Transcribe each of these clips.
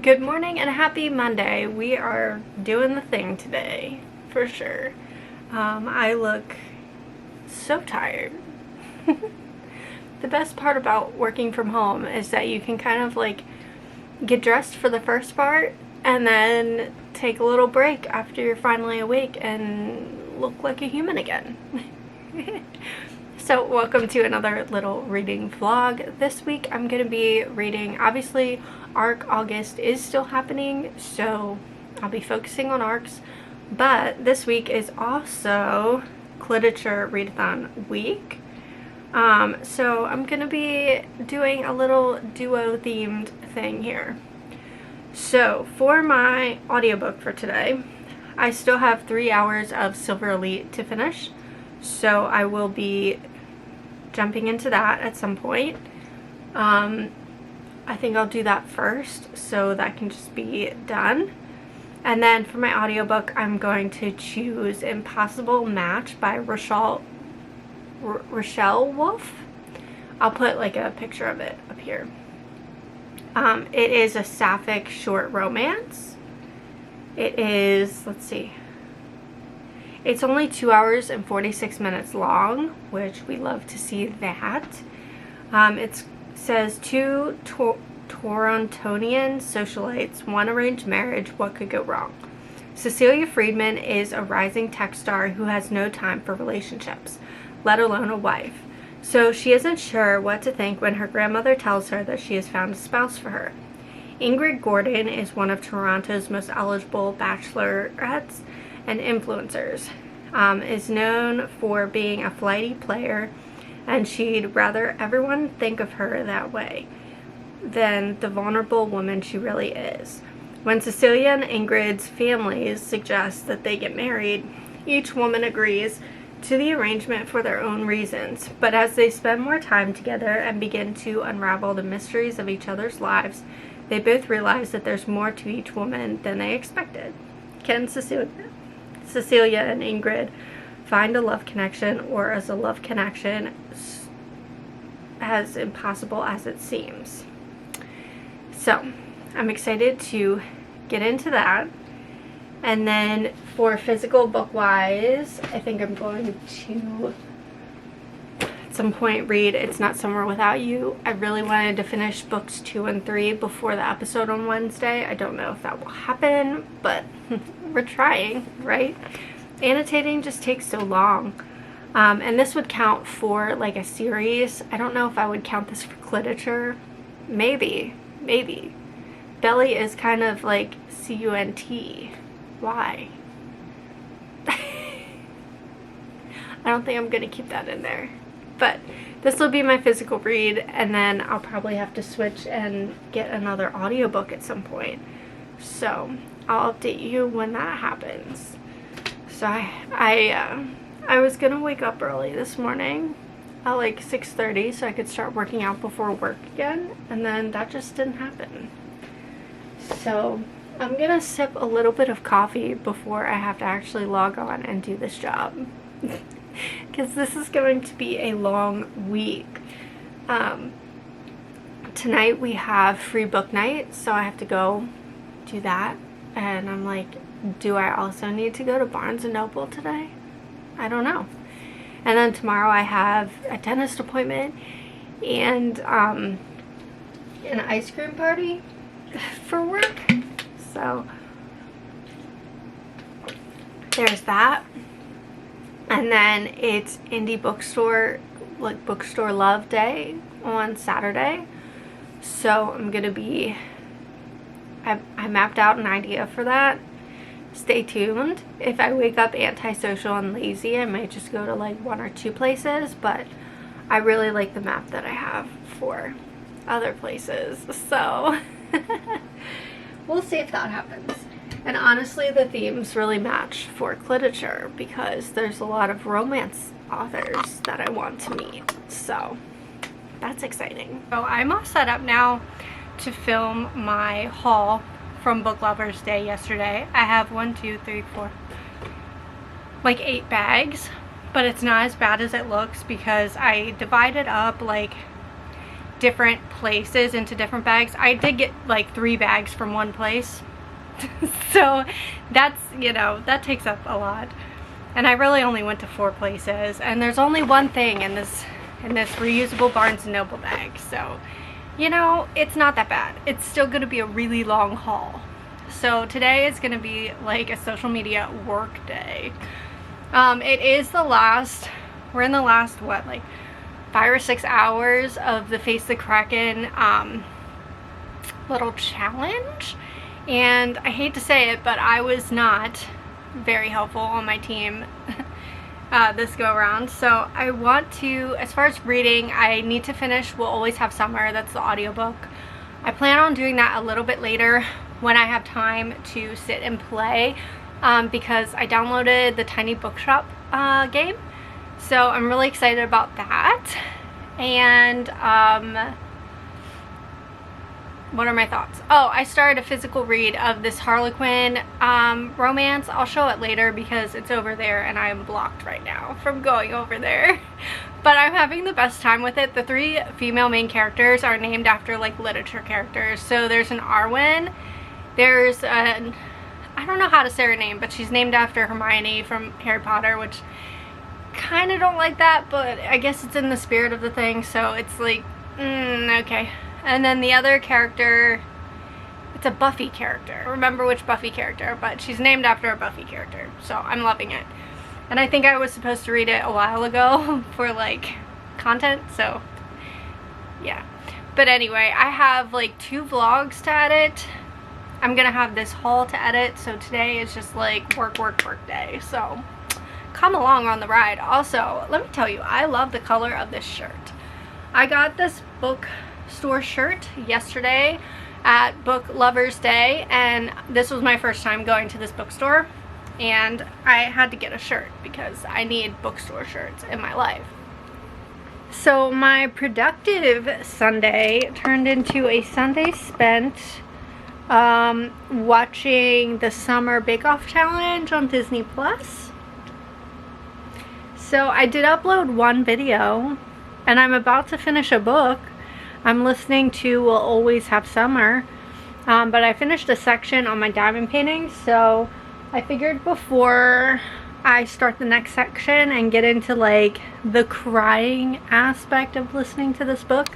Good morning and happy Monday. We are doing the thing today, for sure. I look so tired. The best part about working from home is that you can kind of like get dressed for the first part and then take a little break after you're finally awake and look like a human again. So welcome to another little reading vlog. This week I'm going to be reading, obviously ARC August is still happening, so I'll be focusing on ARCs, but this week is also Literature Readathon week. So I'm going to be doing a little duo themed thing here. So for my audiobook for today, I still have 3 hours of Silver Elite to finish, so I will be jumping into that at some point. I think I'll do that first so that can just be done. And then for my audiobook, I'm going to choose Impossible Match by Rochelle Wolf. I'll put like a picture of it up here. It is a sapphic short romance. It is, let's see, it's only 2 hours and 46 minutes long, which we love to see that. It says two Torontonian socialites, one arranged marriage, what could go wrong? Cecilia Friedman is a rising tech star who has no time for relationships, let alone a wife. So she isn't sure what to think when her grandmother tells her that she has found a spouse for her. Ingrid Gordon is one of Toronto's most eligible bachelorettes and influencers, is known for being a flighty player, and she'd rather everyone think of her that way than the vulnerable woman she really is. When Cecilia and Ingrid's families suggest that they get married, each woman agrees to the arrangement for their own reasons, but as they spend more time together and begin to unravel the mysteries of each other's lives, they both realize that there's more to each woman than they expected. Can Cecilia and Ingrid find a love connection, or is a love connection as impossible as it seems? So I'm excited to get into that. And then for physical book wise, I think I'm going to at some point read It's Not Summer Without You. I really wanted to finish books 2 and 3 before the episode on Wednesday. I don't know if that will happen, but we're trying, right? Annotating just takes so long. And this would count for like a series. I don't know if I would count this for literature. Maybe. Belly is kind of like C-U-N-T. Why? I don't think I'm gonna keep that in there. But this will be my physical read, and then I'll probably have to switch and get another audiobook at some point. So I'll update you when that happens. So I was gonna wake up early this morning at like 6:30 so I could start working out before work again, and then that just didn't happen. So I'm gonna sip a little bit of coffee before I have to actually log on and do this job. Because this is going to be a long week. Tonight we have free book night, so I have to go do that. And I'm like, do I also need to go to Barnes & Noble today? I don't know. And then tomorrow I have a dentist appointment and an ice cream party for work. So there's that. And then it's indie bookstore, like bookstore love day on Saturday. So I'm gonna be, I mapped out an idea for that. Stay tuned. If I wake up antisocial and lazy, I might just go to like 1 or 2 places, but I really like the map that I have for other places. So we'll see if that happens. And honestly, the themes really match for literature because there's a lot of romance authors that I want to meet. So that's exciting. So I'm all set up now to film my haul from Book Lovers Day yesterday. I have 1, 2, 3, 4, like 8 bags, but it's not as bad as it looks because I divided up like different places into different bags. I did get like 3 bags from one place. So that's, you know, that takes up a lot. And I really only went to 4 places, and there's only one thing in this reusable Barnes & Noble bag. So, you know, it's not that bad. It's still going to be a really long haul. So today is going to be like a social media work day. It is the last, we're in the last, what, like 5 or 6 hours of the Face the Kraken little challenge. And I hate to say it, but I was not very helpful on my team this go around. So I want to, as far as reading, I need to finish We'll Always Have Summer. That's the audiobook. I plan on doing that a little bit later when I have time to sit and play, because I downloaded the Tiny Bookshop game. So I'm really excited about that. And what are my thoughts? Oh, I started a physical read of this Harlequin romance. I'll show it later because it's over there and I'm blocked right now from going over there. But I'm having the best time with it. The 3 female main characters are named after like literature characters. So there's an Arwen. There's an, I don't know how to say her name, but she's named after Hermione from Harry Potter, which kind of don't like that, but I guess it's in the spirit of the thing. So it's like, okay. And then the other character, it's a Buffy character. I don't remember which Buffy character, but she's named after a Buffy character. So I'm loving it. And I think I was supposed to read it a while ago for like content, so yeah. But anyway, I have like 2 vlogs to edit. I'm gonna have this haul to edit, so today is just like work day. So come along on the ride. Also, let me tell you, I love the color of this shirt. I got this bookstore shirt yesterday at Book Lovers Day, and this was my first time going to this bookstore, and I had to get a shirt because I need bookstore shirts in my life. So my productive Sunday turned into a Sunday spent watching the Summer Bake Off Challenge on Disney Plus. So I did upload 1 video, and I'm about to finish a book. I'm listening to We'll Always Have Summer, but I finished a section on my diamond painting, so I figured before I start the next section and get into like the crying aspect of listening to this book,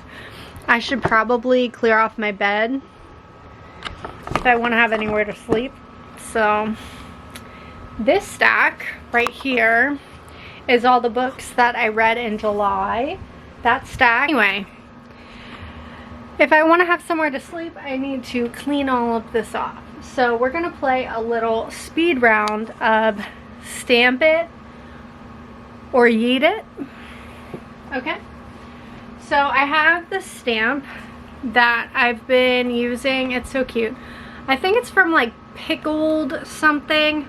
I should probably clear off my bed if I want to have anywhere to sleep. So this stack right here is all the books that I read in July. That stack. Anyway, if I want to have somewhere to sleep, I need to clean all of this off. So we're going to play a little speed round of Stamp It or Yeet It. Okay. So I have the stamp that I've been using. It's so cute. I think it's from like Pickled something.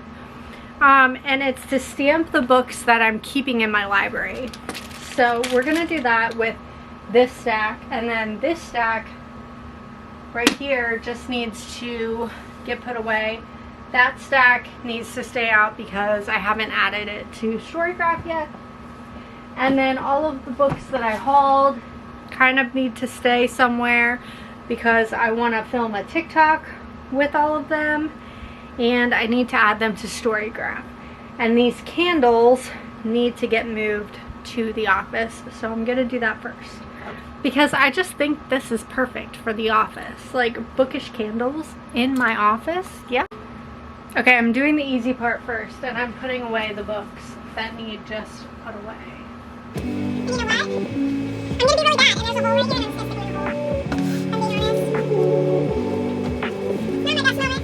And it's to stamp the books that I'm keeping in my library. So we're going to do that with this stack, and then this stack right here just needs to get put away. That stack needs to stay out because I haven't added it to Storycraft yet. And then all of the books that I hauled kind of need to stay somewhere because I want to film a TikTok with all of them, and I need to add them to Storygraph. And these candles need to get moved to the office, so I'm gonna do that first because I just think this is perfect for the office, like bookish candles in my office. Yeah. Okay, I'm doing the easy part first, and I'm putting away the books that need just put away. You know what? I'm gonna be really bad, and there's a hole right here, and it's just a hole. I'm being honest. No, that's not it.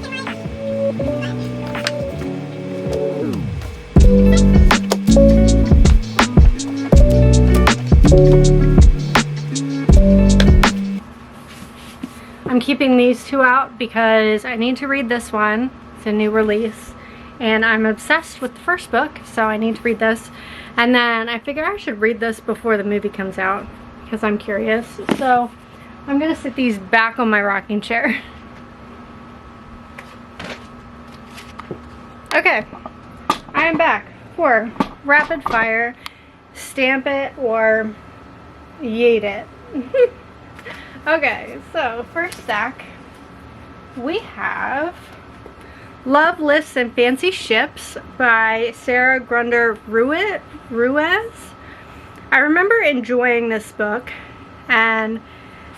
I'm keeping these 2 out because I need to read this one. It's a new release, and I'm obsessed with the first book, so I need to read this. And then I figure I should read this before the movie comes out because I'm curious. So I'm gonna sit these back on my rocking chair. Okay, I am back for rapid fire, Stamp It or Yeet It. Okay, so first stack, we have Love Lists and Fancy Ships by Sarah Grunder Ruiz. I remember enjoying this book, and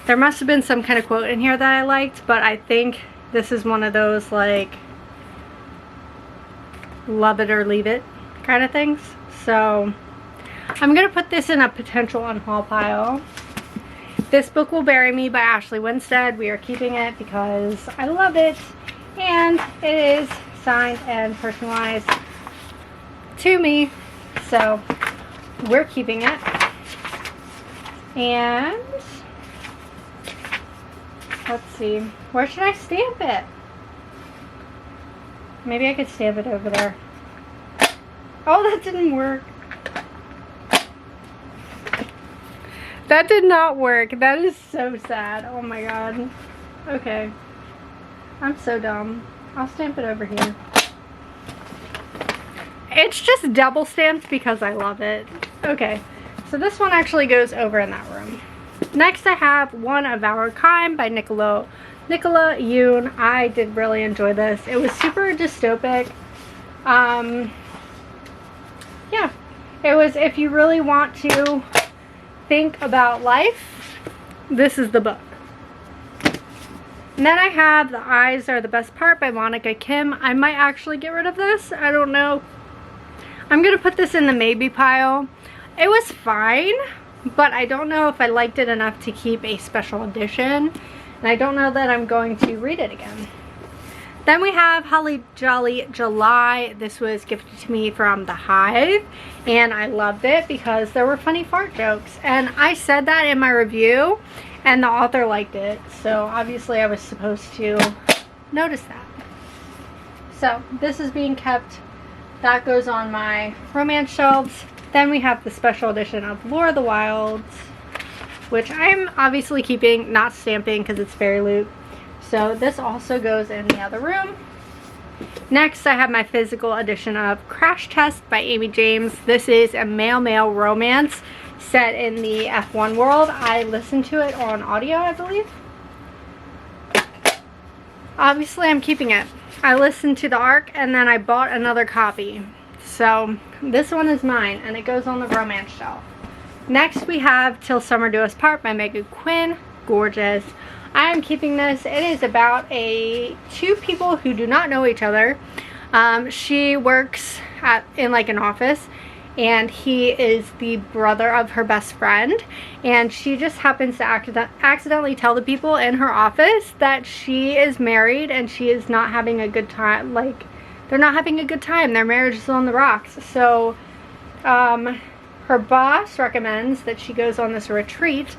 there must have been some kind of quote in here that I liked, but I think this is one of those like love it or leave it kind of things. So I'm gonna put this in a potential unhaul pile. This Book Will Bury Me by Ashley Winstead. We are keeping it because I love it, and it is signed and personalized to me, so we're keeping it. And let's see, where should I stamp it? Maybe I could stamp it over there. Oh, that didn't work. That did not work. That is so sad. Oh my god. Okay. I'm so dumb. I'll stamp it over here. It's just double stamped because I love it. Okay. So this one actually goes over in that room. Next I have One of Our Kind by Nicola Yoon. I did really enjoy this. It was super dystopic. Yeah. It was, if you really want to think about life, this is the book. And then I have The Eyes Are the Best Part by Monica Kim. I might actually get rid of this. I don't know. I'm going to put this in the maybe pile. It was fine, but I don't know if I liked it enough to keep a special edition. And I don't know that I'm going to read it again. Then we have Holly Jolly July. This was gifted to me from The Hive, and I loved it because there were funny fart jokes. And I said that in my review, and the author liked it. So obviously I was supposed to notice that. So this is being kept. That goes on my romance shelves. Then we have the special edition of Lure of the Wilds, which I'm obviously keeping, not stamping because it's fairy loot. So this also goes in the other room. Next, I have my physical edition of Crash Test by Amy James. This is a male-male romance set in the F1 world. I listened to it on audio, I believe. Obviously, I'm keeping it. I listened to the ARC and then I bought another copy. So this one is mine, and it goes on the romance shelf. Next, we have Till Summer Do Us Part by Megan Quinn. Gorgeous. I am keeping this. It is about two people who do not know each other. She works in like an office, and he is the brother of her best friend, and she just happens to accidentally tell the people in her office that she is married and she is not having a good time. Like, they're not having a good time. Their marriage is on the rocks. So her boss recommends that she goes on this retreat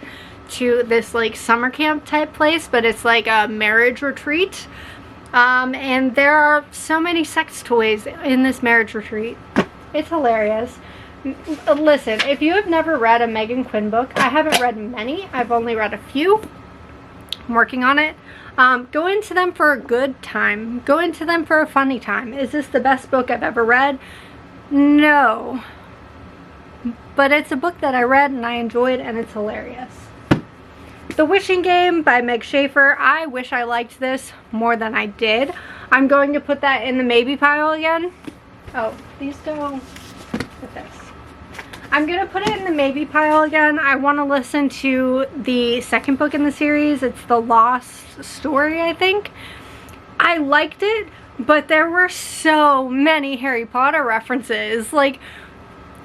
to this like summer camp type place, but it's like a marriage retreat, and there are so many sex toys in this marriage retreat. It's hilarious. Listen, if you have never read a Megan Quinn book, I haven't read many, I've only read a few. I'm working on it. Go into them for a good time. Go into them for a funny time. Is this the best book I've ever read? No, but it's a book that I read and I enjoyed, and it's hilarious. The Wishing Game by Meg Schaefer. I wish I liked this more than I did. I'm going to put that in the maybe pile again. Oh, these go with this. I'm going to put it in the maybe pile again. I want to listen to the second book in the series. It's The Lost Story, I think. I liked it, but there were so many Harry Potter references. Like,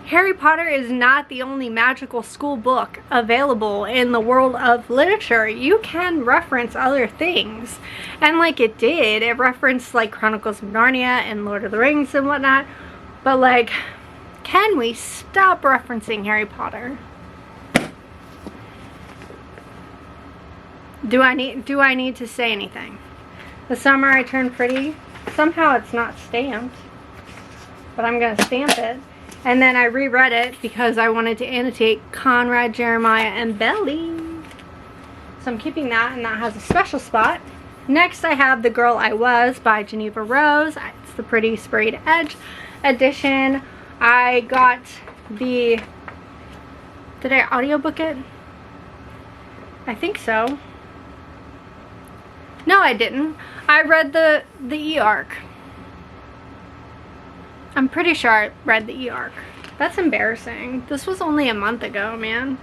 Harry Potter is not the only magical school book available in the world of literature. You can reference other things. And like it did, it referenced like Chronicles of Narnia and Lord of the Rings and whatnot. But like, can we stop referencing Harry Potter? Do I need to say anything? The Summer I Turned Pretty. Somehow it's not stamped, but I'm gonna stamp it. And then I reread it because I wanted to annotate Conrad, Jeremiah, and Belly. So I'm keeping that, and that has a special spot. Next I have The Girl I Was by Geneva Rose. It's the Pretty Sprayed Edge edition. I got the... Did I audiobook it? I think so. No, I didn't. I read the e-arc. I'm pretty sure I read the e-arc. That's embarrassing. This was only a month ago, man.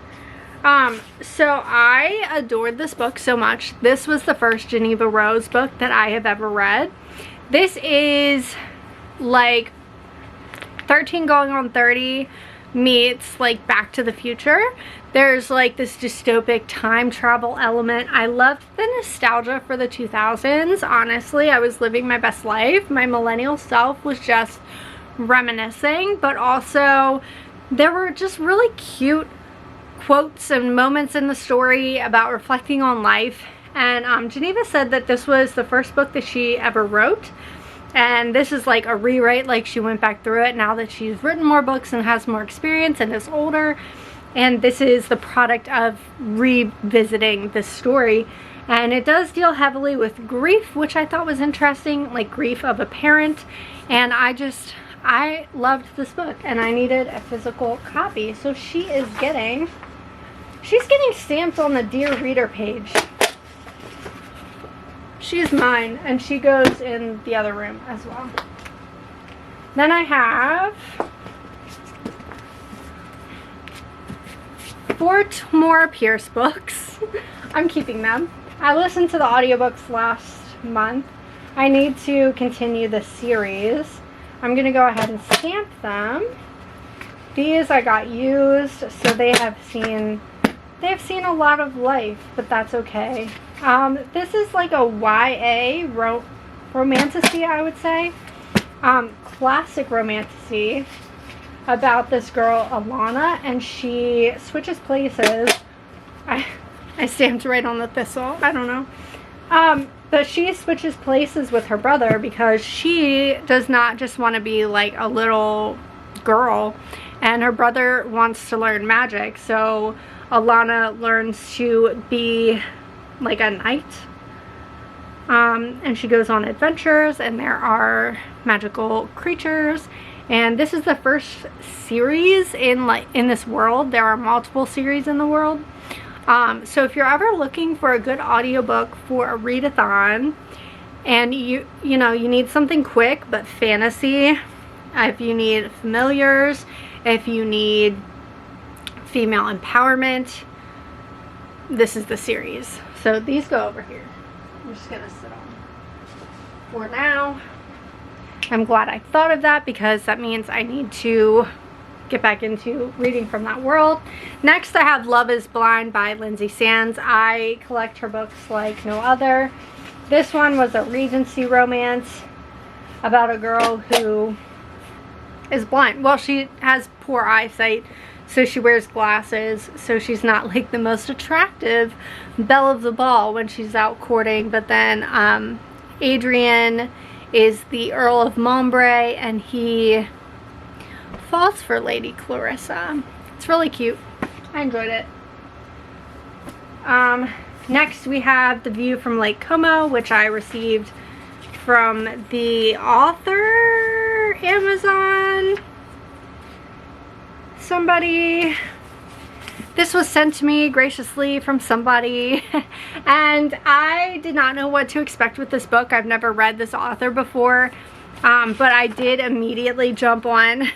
So I adored this book so much. This was the first Geneva Rose book that I have ever read. This is like 13 going on 30 meets like Back to the Future. There's like this dystopic time travel element. I loved the nostalgia for the 2000s. Honestly, I was living my best life. My millennial self was just reminiscing, but also there were just really cute quotes and moments in the story about reflecting on life. And Geneva said that this was the first book that she ever wrote, and this is like a rewrite, like she went back through it now that she's written more books and has more experience and is older, and this is the product of revisiting this story. And it does deal heavily with grief, which I thought was interesting, like grief of a parent. And I loved this book, and I needed a physical copy. So she's getting stamped on the Dear Reader page. She's mine, and she goes in the other room as well. Then I have 4 more Pierce books. I'm keeping them. I listened to the audiobooks last month. I need to continue the series. I'm going to go ahead and stamp them. These I got used, so they have seen a lot of life, but that's okay. This is like a YA romantasy, I would say. Classic romantasy about this girl, Alana, and she switches places. I stamped right on the thistle. I don't know. But she switches places with her brother because she does not just want to be like a little girl, and her brother wants to learn magic. So Alana learns to be like a knight, and she goes on adventures, and there are magical creatures. And this is the first series in this world. There are multiple series in the world. So if you're ever looking for a good audiobook for a readathon, and you need something quick but fantasy, if you need familiars, if you need female empowerment, this is the series. So these go over here. I'm just gonna sit on for now. I'm glad I thought of that, because that means I need to get back into reading from that world. Next I have Love is Blind by Lindsay Sands. I collect her books like no other. This one was a Regency romance about a girl who is blind. Well, she has poor eyesight, so she wears glasses, so she's not like the most attractive belle of the ball when she's out courting. But then Adrian is the Earl of Montbray, and he falls for Lady Clarissa. It's really cute. I enjoyed it. Next we have The View from Lake Como, which I received from the author, Amazon, somebody. This was sent to me graciously from somebody, and I did not know what to expect with this book. I've never read this author before, but I did immediately jump on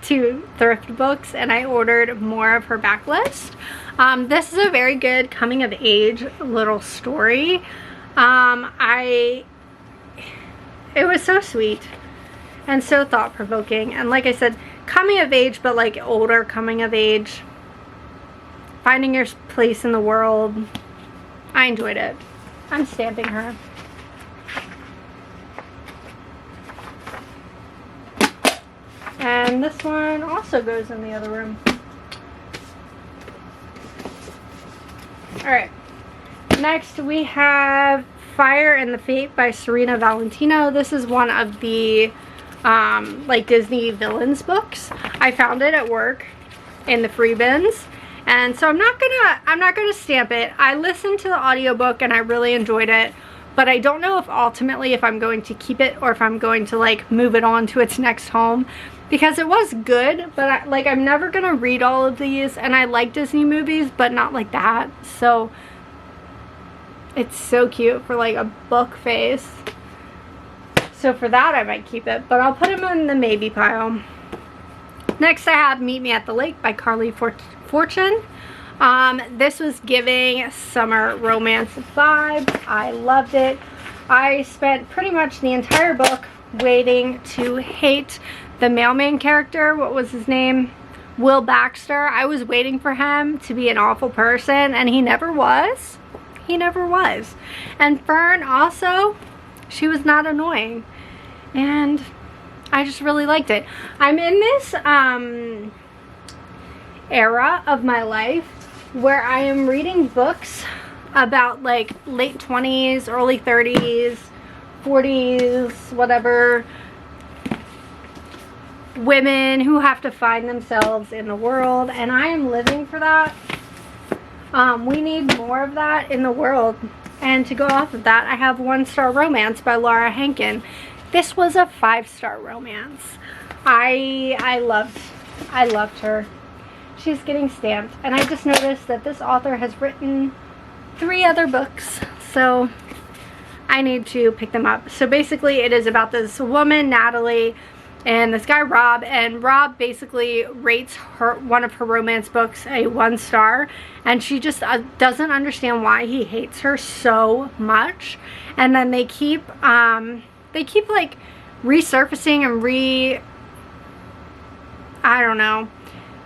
to thrift books, and I ordered more of her backlist. This is a very good coming of age little story. It was so sweet and so thought-provoking, and like I said, coming of age, but like older coming of age, finding your place in the world. I enjoyed it. I'm stamping her. And this one also goes in the other room. Alright. Next we have Fire and the Fate by Serena Valentino. This is one of the like Disney villains books. I found it at work in the free bins, and so I'm not gonna stamp it. I listened to the audiobook and I really enjoyed it, but I don't know if ultimately if I'm going to keep it or if I'm going to like move it on to its next home, because it was good, but I'm never gonna read all of these, and I like Disney movies but not like that. So It's so cute for like a book face. So for that I might keep it, but I'll put him in the maybe pile. Next I have Meet Me at the Lake by Carly Fortune. This was giving summer romance vibes. I loved it. I spent pretty much the entire book waiting to hate the mailman character. What was his name? Will Baxter. I was waiting for him to be an awful person, and he never was. He never was. And Fern also, she was not annoying. And I just really liked it. I'm in this era of my life where I am reading books about like late 20s, early 30s, 40s, whatever, women who have to find themselves in the world, and I am living for that. We need more of that in the world. And to go off of that, I have One Star Romance by Laura Hankin. This was a 5-star romance. I loved her. She's getting stamped, and I just noticed that this author has written 3 other books, so I need to pick them up. So basically it is about this woman, Natalie, and this guy Rob, and Rob basically rates one of her romance books a 1 star, and she just doesn't understand why he hates her so much. And then they keep like resurfacing and I don't know,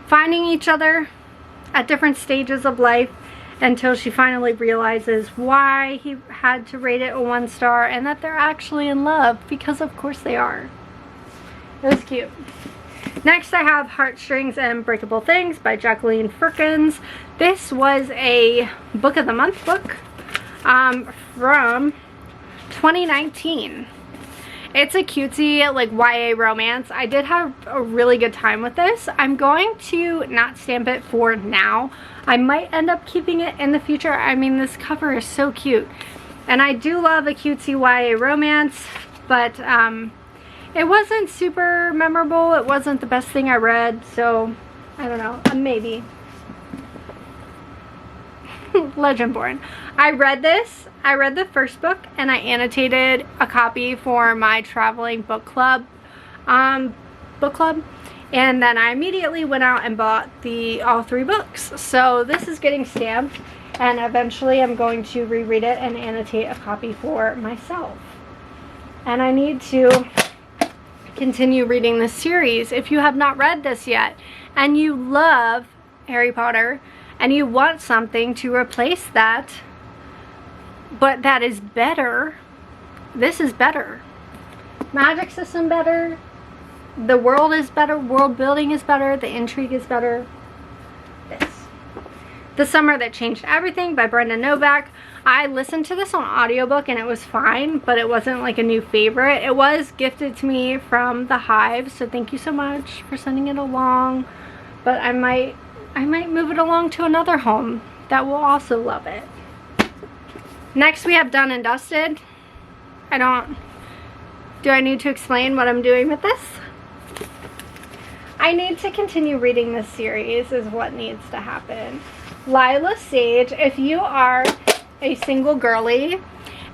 finding each other at different stages of life until she finally realizes why he had to rate it a 1 star, and that they're actually in love, because of course they are. It was cute. Next I have Heartstrings and Breakable Things by Jacqueline Firkins. This was a book of the month book from 2019. It's a cutesy like YA romance. I did have a really good time with this. I'm going to not stamp it for now. I might end up keeping it in the future. I mean, this cover is so cute. And I do love a cutesy YA romance, but it wasn't super memorable. It wasn't the best thing I read, so I don't know, maybe. Legendborn. I read the first book, and I annotated a copy for my traveling book club, and then I immediately went out and bought all 3 books. So this is getting stamped, and eventually I'm going to reread it and annotate a copy for myself. And I need to continue reading this series. If you have not read this yet and you love Harry Potter and you want something to replace that, but that is better, this is better. Magic system better, the world is better, world building is better, the intrigue is better. This. The Summer That Changed Everything by Brenda Novak. I listened to this on audiobook and it was fine, but it wasn't like a new favorite. It was gifted to me from the Hive, so thank you so much for sending it along. But I might move it along to another home that will also love it. Next we have Done and Dusted. Do I need to explain what I'm doing with this? I need to continue reading this series is what needs to happen. Lila Sage, if you are a single girly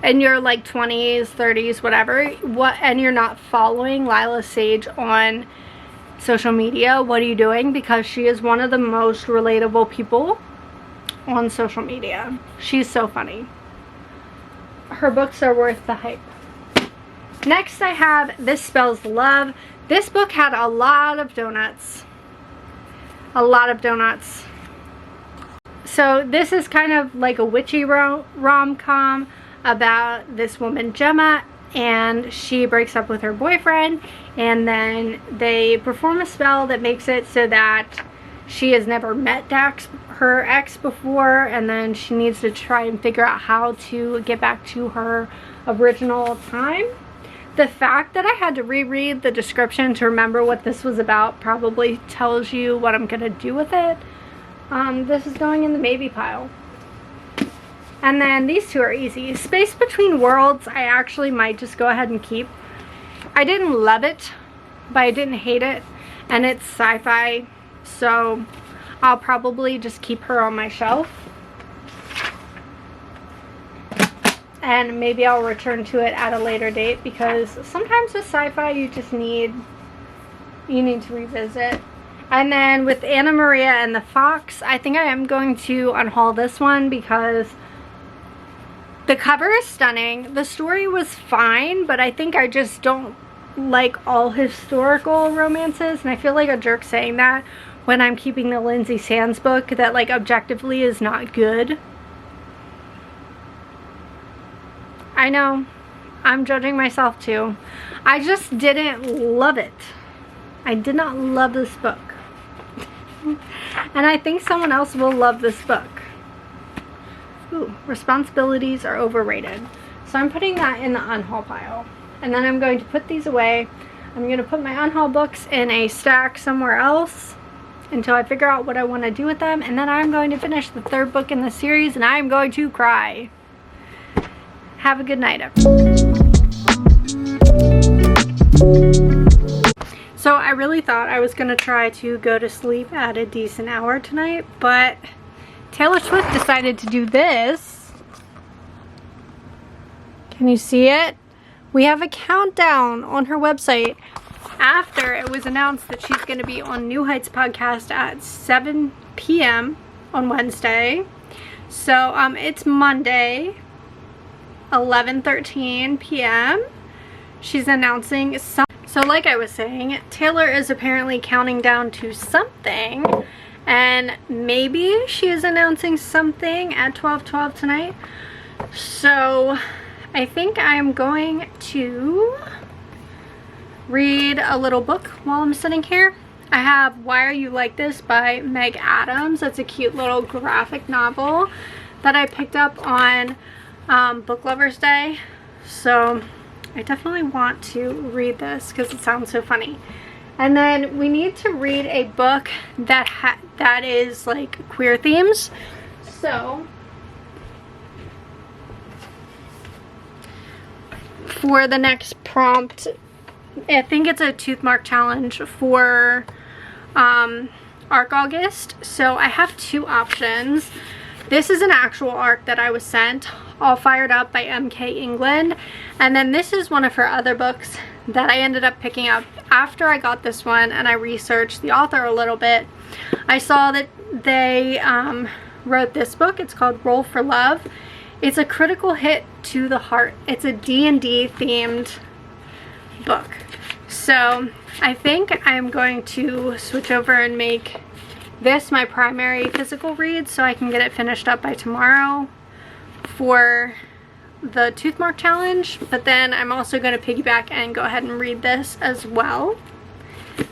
and you're like 20s, 30s, whatever, and you're not following Lila Sage on social media, what are you doing? Because she is one of the most relatable people on social media. She's so funny. Her books are worth the hype. Next I have This Spells Love. This book had a lot of donuts. A lot of donuts. So this is kind of like a witchy rom-com about this woman Gemma, and she breaks up with her boyfriend, and then they perform a spell that makes it so that she has never met her ex before, and then she needs to try and figure out how to get back to her original time. The fact that I had to reread the description to remember what this was about probably tells you what I'm gonna do with it. This is going in the maybe pile. And then these 2 are easy. Space Between Worlds, I actually might just go ahead and keep. I didn't love it, but I didn't hate it. And it's sci-fi, so I'll probably just keep her on my shelf. and maybe I'll return to it at a later date, because sometimes with sci-fi you need to revisit. And then with Anna Maria and the Fox, I think I am going to unhaul this one because the cover is stunning. The story was fine, but I think I just don't like all historical romances, and I feel like a jerk saying that when I'm keeping the Lindsay Sands book that like objectively is not good. I know, I'm judging myself too. I just didn't love it. I did not love this book. And I think someone else will love this book. Ooh, responsibilities are overrated. So I'm putting that in the unhaul pile. And then I'm going to put these away. I'm going to put my unhaul books in a stack somewhere else until I figure out what I want to do with them. And then I'm going to finish the third book in the series, and I'm going to cry. Have a good night, everyone. So I really thought I was going to try to go to sleep at a decent hour tonight, but Taylor Swift decided to do this. Can you see it? We have a countdown on her website after it was announced that she's going to be on New Heights podcast at 7 p.m. on Wednesday. So it's Monday, 11:13 p.m. She's announcing some. So like I was saying, Taylor is apparently counting down to something, and maybe she is announcing something at 12:12 tonight. So I think I'm going to read a little book while I'm sitting here. I have Why Are You Like This by Meg Adams. That's a cute little graphic novel that I picked up on Book Lovers Day. So I definitely want to read this because it sounds so funny. And then we need to read a book that is like queer themes. So for the next prompt, I think it's a tooth mark challenge for ARC August. So I have two options. This is an actual ARC that I was sent, All Fired Up by MK England. And then this is one of her other books that I ended up picking up after I got this one and I researched the author a little bit. I saw that they wrote this book. It's called Roll for Love. It's a critical hit to the heart. It's a D&D themed book. So I think I'm going to switch over and make this my primary physical read so I can get it finished up by tomorrow for the tooth mark challenge. But then I'm also going to piggyback and go ahead and read this as well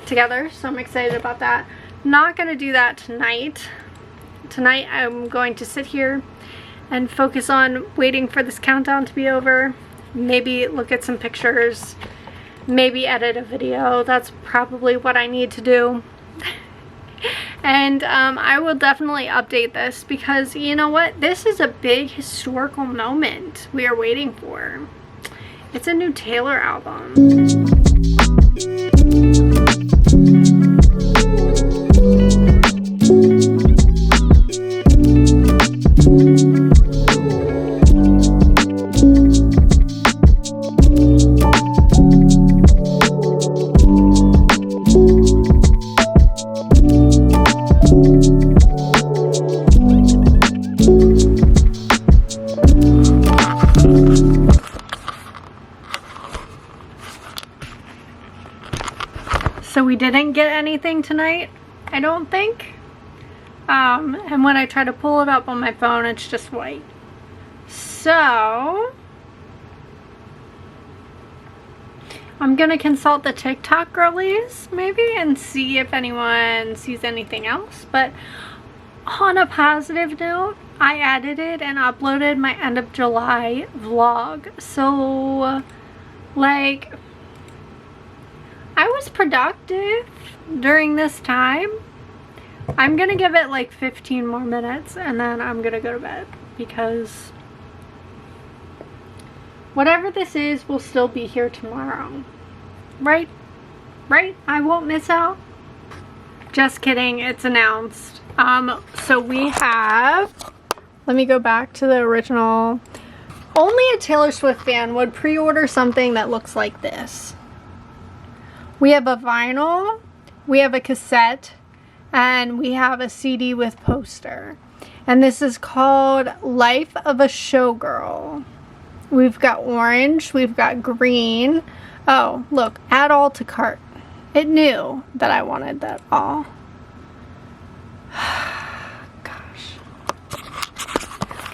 together. So I'm excited about that. Not going to do that tonight. Tonight I'm going to sit here and focus on waiting for this countdown to be over. Maybe look at some pictures. Maybe edit a video. That's probably what I need to do. And I will definitely update this because you know what? This is a big historical moment we are waiting for. It's a new Taylor album. So we didn't get anything tonight, I don't think. And when I try to pull it up on my phone, it's just white. So I'm gonna consult the TikTok girlies maybe and see if anyone sees anything else. But on a positive note, I edited and uploaded my end of July vlog. So like, I was productive during this time. I'm gonna give it like 15 more minutes and then I'm gonna go to bed because whatever this is will still be here tomorrow. Right? Right? I won't miss out. Just kidding, it's announced. So we have, let me go back to the original. only a Taylor Swift fan would pre-order something that looks like this. We have a vinyl, we have a cassette, and we have a CD with poster. And this is called Life of a Showgirl. We've got orange, we've got green. Oh, look, add all to cart. It knew that I wanted that all. Gosh.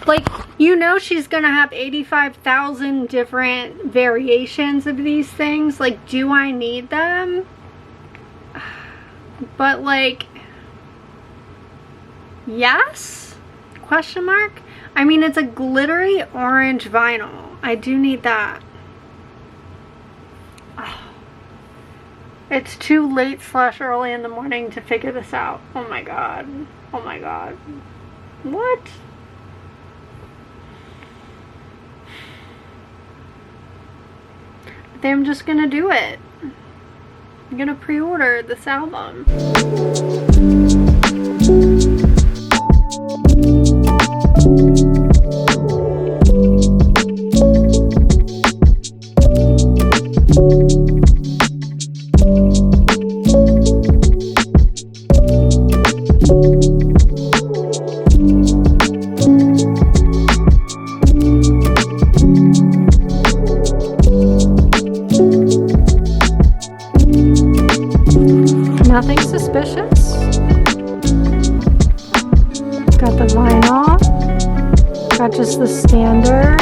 Like, you know she's gonna have 85,000 different variations of these things. Like, do I need them? But like, yes? Question mark? I mean, it's a glittery orange vinyl. I do need that. Oh. It's too late / early in the morning to figure this out. Oh my god. Oh my god. What? I think I'm just gonna do it. I'm gonna pre-order this album. Nothing suspicious. Got the vinyl. Got just the standard.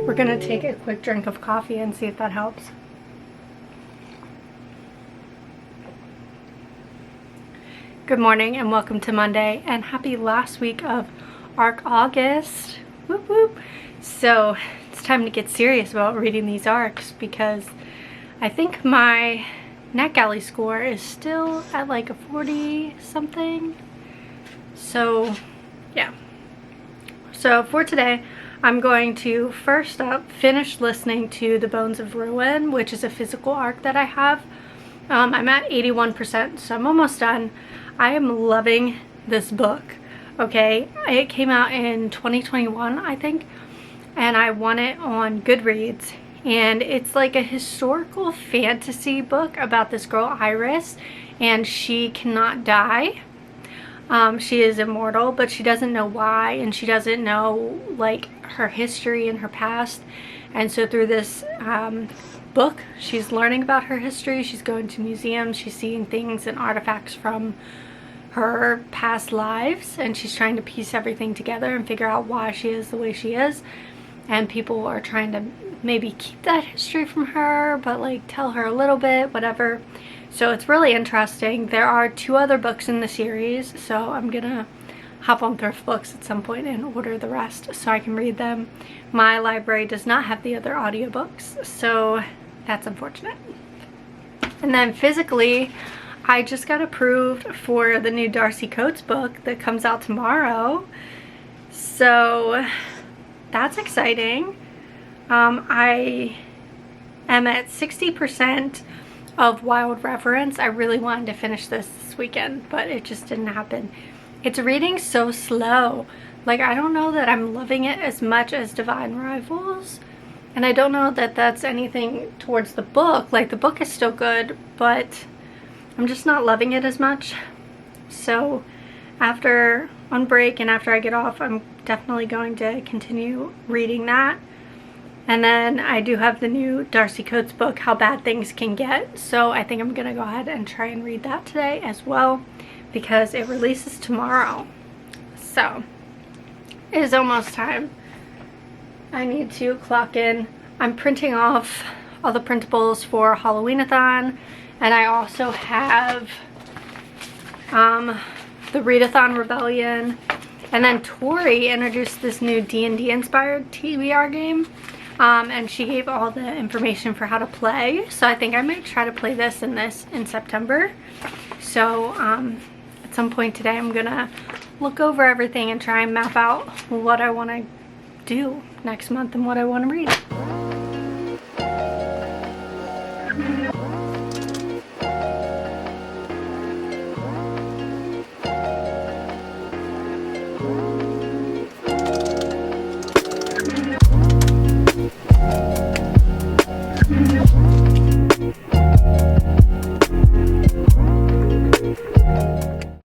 We're gonna take a quick drink of coffee and see if that helps. Good morning and welcome to Monday and happy last week of ARC August. Whoop whoop. So it's time to get serious about reading these ARCs because I think my NetGalley score is still at like a 40 something. So yeah. So for today, I'm going to first up finish listening to The Bones of Ruin, which is a physical ARC that I have. I'm at 81%, so I'm almost done. I am loving this book, okay? It came out in 2021, I think, and I won it on Goodreads. And it's like a historical fantasy book about this girl, Iris, and she cannot die. She is immortal, but she doesn't know why, and she doesn't know like her history and her past. And so through this book, she's learning about her history. She's going to museums, she's seeing things and artifacts from her past lives, and she's trying to piece everything together and figure out why she is the way she is. And people are trying to maybe keep that history from her, but like tell her a little bit, whatever. So it's really interesting. There are 2 other books in the series, so I'm gonna hop on Thrift Books at some point and order the rest so I can read them. My library does not have the other audiobooks, so that's unfortunate. And then physically, I just got approved for the new Darcy Coates book that comes out tomorrow. So that's exciting. I am at 60% of Wild Reverence. I really wanted to finish this weekend, but it just didn't happen. It's reading so slow. Like, I don't know that I'm loving it as much as Divine Rivals, and I don't know that that's anything towards the book. Like, the book is still good, but I'm just not loving it as much. So after on break and after I get off, I'm definitely going to continue reading that. And then I do have the new Darcy Coates book, How Bad Things Can Get. So I think I'm going to go ahead and try and read that today as well, because it releases tomorrow. So it is almost time. I need to clock in. I'm printing off all the printables for Halloween-a-thon, And I also have the Readathon Rebellion. And then Tori introduced this new D&D inspired TBR game. And she gave all the information for how to play. So I think I might try to play this in September. So at some point today I'm gonna look over everything and try and map out what I want to do next month and what I want to read.